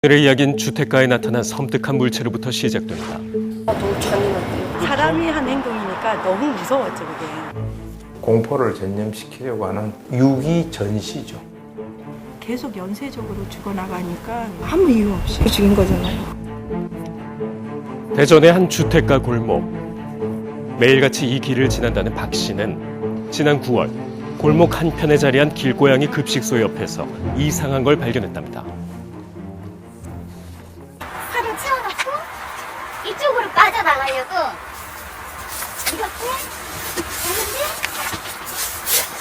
오늘의 이야기는 주택가에 나타난 섬뜩한 물체로부터 시작됩니다. 너무 잔인한데요. 사람이 한 행동이니까 너무 무서웠죠, 그게. 공포를 전념시키려고 하는 유기 전시죠. 계속 연쇄적으로 죽어나가니까 아무 이유 없이 죽인 거잖아요. 대전의 한 주택가 골목. 매일같이 이 길을 지난다는 박 씨는 지난 9월 골목 한편에 자리한 길고양이 급식소 옆에서 이상한 걸 발견했답니다. 살을 채워놓고 이쪽으로 빠져나가려고 이렇게 했는데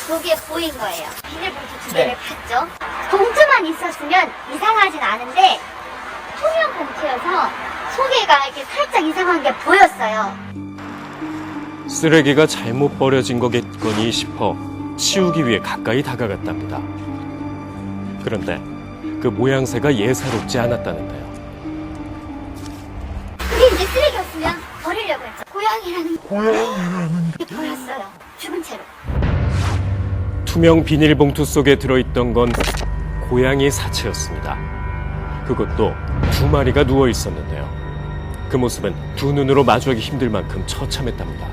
거기에 보인 거예요. 비닐봉투 두 개를 봤죠. 봉투만 있었으면 이상하진 않은데 투명 봉투여서 속에가 이렇게 살짝 이상한 게 보였어요. 쓰레기가 잘못 버려진 거겠거니 싶어 치우기 위해 가까이 다가갔답니다. 그런데 그 모양새가 예사롭지 않았다는데요. 그게 이제 쓰레기였으면 버리려고 했죠. 고양이라는 게 보였어요. 죽은 채로. 투명 비닐봉투 속에 들어있던 건 고양이 사체였습니다. 그것도 2마리가 누워 있었는데요. 그 모습은 두 눈으로 마주하기 힘들 만큼 처참했답니다.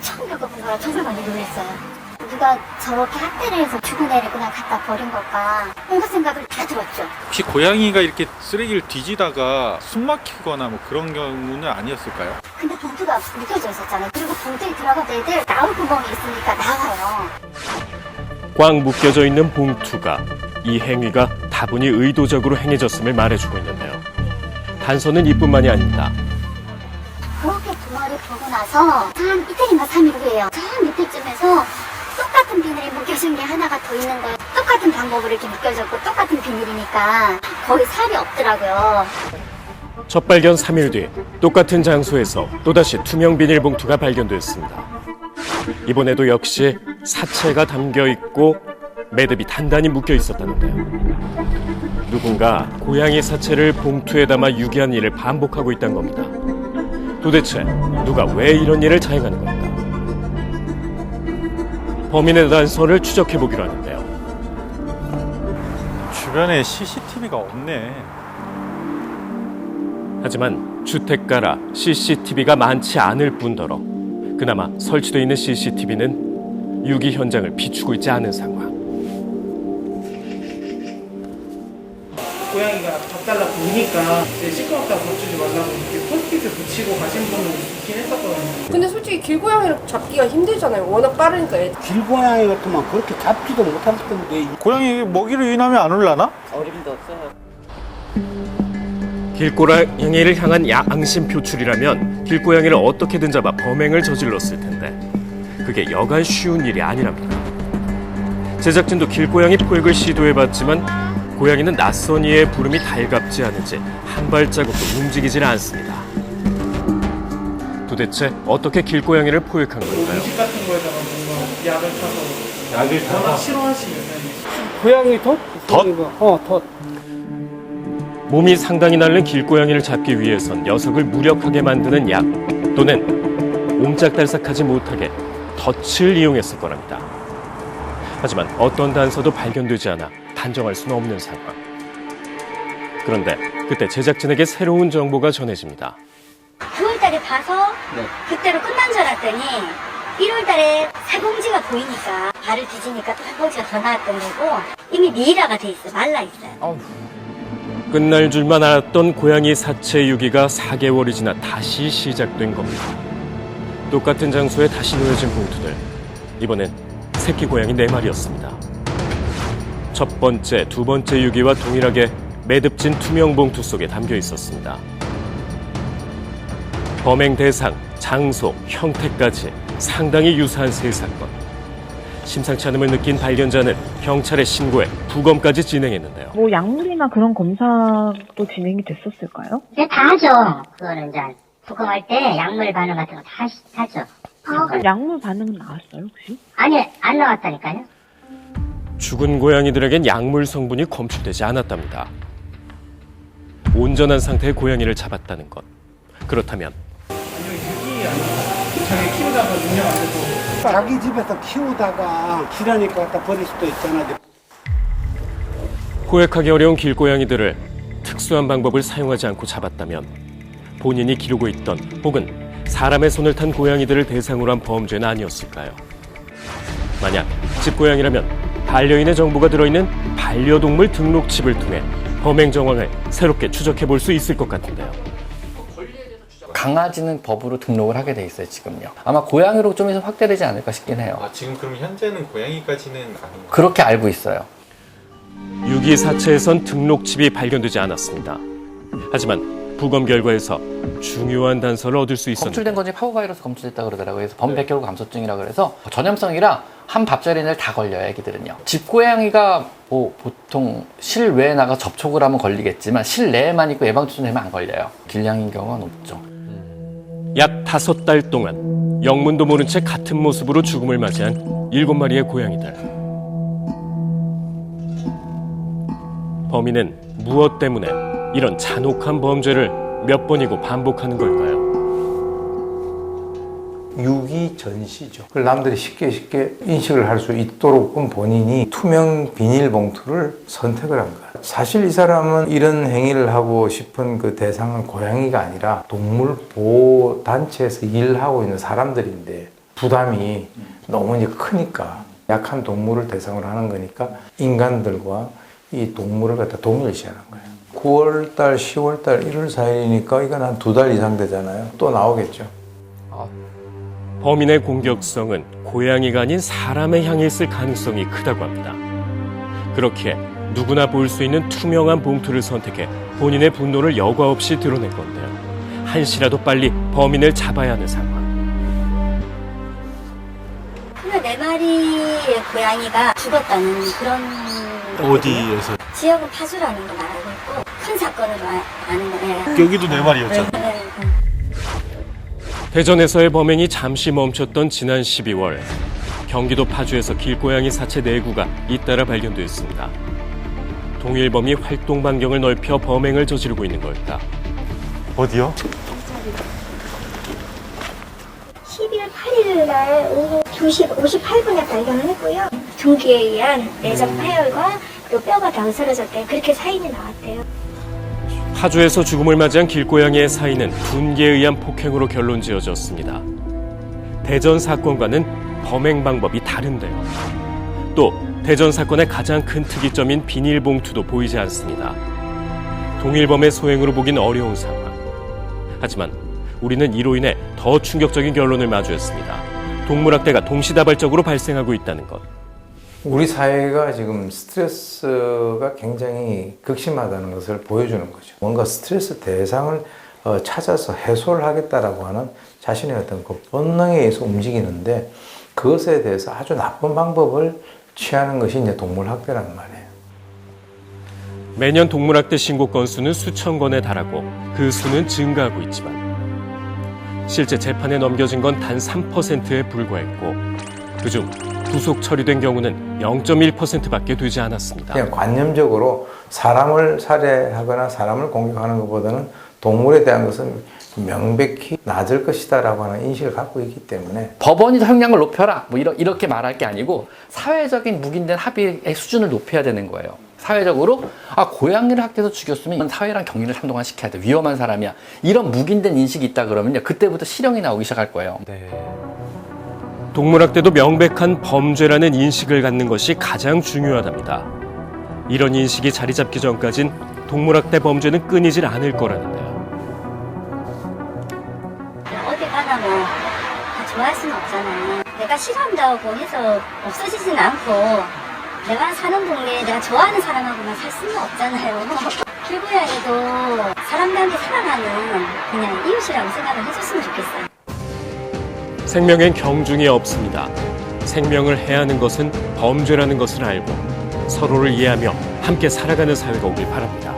처음 겪어본 거라 정말 많이 놀랐어요. 누가 저렇게 학대를 해서 죽은 애를 그냥 갖다 버린 걸까 온갖 생각을 다 들었죠. 혹시 고양이가 이렇게 쓰레기를 뒤지다가 숨 막히거나 뭐 그런 경우는 아니었을까요? 근데 봉투가 묶여져 있었잖아요. 그리고 봉투에 들어간 애들 나올 구멍이 있으니까 나와요. 꽉 묶여져 있는 봉투가 이 행위가 다분히 의도적으로 행해졌음을 말해주고 있는데요. 단서는 이뿐만이 아닙니다. 그렇게 두 마리 보고 나서 한 이틀인가 3일 후에요. 저 밑에쯤에서 똑같은 비닐이 묶여진 게 하나가 더 있는 거예요. 똑같은 방법으로 이렇게 묶여졌고 똑같은 비닐이니까 거의 살이 없더라고요. 첫 발견 3일 뒤 똑같은 장소에서 또다시 투명 비닐봉투가 발견됐습니다. 이번에도 역시 사체가 담겨있고 매듭이 단단히 묶여 있었다는데요. 누군가 고양이 사체를 봉투에 담아 유기한 일을 반복하고 있다는 겁니다. 도대체 누가 왜 이런 일을 자행하는 걸까? 범인의 단서를 추적해보기로 하는데요. 주변에 CCTV가 없네. 하지만 주택가라 CCTV가 많지 않을 뿐더러 그나마 설치되어 있는 CCTV는 유기 현장을 비추고 있지 않은 상황. 고양이가 밥 달라고 우니까 이제 시끄럽다고 밥 주지 말라고 이렇게 포스트잇을 붙이고 가신 분은 있긴 했었거든요. 근데 솔직히 길고양이를 잡기가 힘들잖아요. 워낙 빠르니까 애들. 길고양이 같으면 그렇게 잡지도 못할 텐데. 고양이 먹이를 유인하면 안 올라나? 어림도 없어요. 길고양이를 향한 양심 표출이라면 길고양이를 어떻게든 잡아 범행을 저질렀을 텐데 그게 여간 쉬운 일이 아니랍니다. 제작진도 길고양이 포획을 시도해봤지만 고양이는 낯선 이의 부름이 달갑지 않은지 한 발자국도 움직이질 않습니다. 도대체 어떻게 길고양이를 포획한 걸까요? 음식 같은 거에다가 뭔가 약을 타서 워낙 싫어하시면 고양이 덧? 덧? 덧. 몸이 상당히 날른 길고양이를 잡기 위해선 녀석을 무력하게 만드는 약 또는 옴짝달싹하지 못하게 덫을 이용했을 거랍니다. 하지만 어떤 단서도 발견되지 않아 단정할 수는 없는 상황. 그런데 그때 제작진에게 새로운 정보가 전해집니다. 9월달에 봐서 그때로 끝난 줄 알았더니 1월달에 살봉지가 보이니까 발을 뒤지니까 또 살봉지가 더 나왔던 거고 이미 미이라가 돼 있어요. 말라 있어요. 끝날 줄만 알았던 고양이 사체 유기가 4개월이 지나 다시 시작된 겁니다. 똑같은 장소에 다시 놓여진 봉투들. 이번엔 새끼 고양이 4마리였습니다. 첫 번째, 두 번째 유기와 동일하게 매듭진 투명 봉투 속에 담겨 있었습니다. 범행 대상, 장소, 형태까지 상당히 유사한 세 사건. 심상치 않음을 느낀 발견자는 경찰에 신고해 부검까지 진행했는데요. 뭐 약물이나 그런 검사도 진행이 됐었을까요? 네, 다 하죠. 그거는 이제 부검할 때 약물 반응 같은 거 다 하죠. 약물 반응은 나왔어요, 혹시? 아니, 안 나왔다니까요. 죽은 고양이들에겐 약물 성분이 검출되지 않았답니다. 온전한 상태의 고양이를 잡았다는 것. 그렇다면 아니면 유기 아니면 자기 키우다가 운영 안 돼서 자기 집에서 키우다가 기라니까 갖다 버릴 수도 있잖아. 포획하기 어려운 길고양이들을 특수한 방법을 사용하지 않고 잡았다면 본인이 기르고 있던 혹은 사람의 손을 탄 고양이들을 대상으로 한 범죄는 아니었을까요? 만약 집고양이라면 반려인의 정보가 들어있는 반려동물 등록칩을 통해 범행 정황을 새롭게 추적해 볼 수 있을 것 같은데요. 강아지는 법으로 등록을 하게 돼 있어요, 지금요. 아마 고양이로 좀 있으면 확대되지 않을까 싶긴 해요. 아, 지금 그럼 현재는 고양이까지는 아닌 거예요? 그렇게 알고 있어요. 유기 사체에선 등록칩이 발견되지 않았습니다. 하지만 부검 결과에서 중요한 단서를 얻을 수 있었는데 검출된 건지 파고바이러스 검출됐다 그러더라고요. 그래서 범백혈구 감소증이라 그래서 전염성이라 한 밥자리를 다 걸려요, 애기들은요. 집고양이가 뭐 보통 실외에 나가 접촉을 하면 걸리겠지만 실내에만 있고 예방주사되면 안 걸려요. 길냥이인 경우가 높죠. 약 5달 동안 영문도 모른 채 같은 모습으로 죽음을 맞이한 7마리의 고양이들. 범인은 무엇 때문에 이런 잔혹한 범죄를 몇 번이고 반복하는 걸까요? 유기 전시죠. 그걸 남들이 쉽게 인식을 할 수 있도록은 본인이 투명 비닐봉투를 선택을 한 거야. 사실 이 사람은 이런 행위를 하고 싶은 그 대상은 고양이가 아니라 동물 보호 단체에서 일하고 있는 사람들인데 부담이 너무 이제 크니까 약한 동물을 대상으로 하는 거니까 인간들과 이 동물을 갖다 동일시하는 거예요. 9월달, 10월달, 1월 4일이니까 이건 한 2달 이상 되잖아요. 또 나오겠죠. 범인의 공격성은 고양이가 아닌 사람을 향해 있을 가능성이 크다고 합니다. 그렇기에 누구나 볼 수 있는 투명한 봉투를 선택해 본인의 분노를 여과 없이 드러낸 건데요. 한시라도 빨리 범인을 잡아야 하는 상황. 24마리의 고양이가 죽었다는 그런 어디에서? 지역은 파주라는 걸 알고 있고 큰 사건으로 아는 거예요. 여기도 4마리였잖아요. 네. 대전에서의 범행이 잠시 멈췄던 지난 12월 경기도 파주에서 길고양이 사체 4구가 잇따라 발견되었습니다. 동일범이 활동 반경을 넓혀 범행을 저지르고 있는 걸까? 어디요? 12월 8일 날 오후 2시 58분에 발견을 했고요. 종기에 의한 내적 파열과 또 뼈가 다 으스러졌대요. 그렇게 사인이 나왔대요. 파주에서 죽음을 맞이한 길고양이의 사인은 분기에 의한 폭행으로 결론 지어졌습니다. 대전 사건과는 범행 방법이 다른데요. 또 대전 사건의 가장 큰 특이점인 비닐봉투도 보이지 않습니다. 동일범의 소행으로 보긴 어려운 상황. 하지만 우리는 이로 인해 더 충격적인 결론을 마주했습니다. 동물학대가 동시다발적으로 발생하고 있다는 것. 우리 사회가 지금 스트레스가 굉장히 극심하다는 것을 보여주는 거죠. 뭔가 스트레스 대상을 찾아서 해소를 하겠다라고 하는 자신의 어떤 그 본능에 의해서 움직이는데 그것에 대해서 아주 나쁜 방법을 취하는 것이 이제 동물학대란 말이에요. 매년 동물학대 신고 건수는 수천 건에 달하고 그 수는 증가하고 있지만 실제 재판에 넘겨진 건 단 3%에 불과했고 그중 구속 처리된 경우는 0.1%밖에 되지 않았습니다. 그냥 관념적으로 사람을 살해하거나 사람을 공격하는 것보다는 동물에 대한 것은 명백히 낮을 것이다라고 하는 인식을 갖고 있기 때문에 법원이 형량을 높여라 뭐 이렇게 말할 게 아니고 사회적인 묵인된 합의의 수준을 높여야 되는 거예요. 사회적으로 고양이를 학대해서 죽였으면 사회랑 경리를 상동화시켜야 돼. 위험한 사람이야. 이런 묵인된 인식이 있다 그러면요. 그때부터 실형이 나오기 시작할 거예요. 동물학대도 명백한 범죄라는 인식을 갖는 것이 가장 중요하답니다. 이런 인식이 자리 잡기 전까진 동물학대 범죄는 끊이질 않을 거라는데요. 어디 가나 뭐 다 좋아할 수는 없잖아요. 내가 싫어한다고 해서 없어지진 않고 내가 사는 동네에 내가 좋아하는 사람하고만 살 수는 없잖아요. 길고양이도 사람과 함께 살아가는 그냥 이웃이라고 생각을 해줬으면 좋겠어요. 생명엔 경중이 없습니다. 생명을 해하는 것은 범죄라는 것을 알고 서로를 이해하며 함께 살아가는 사회가 오길 바랍니다.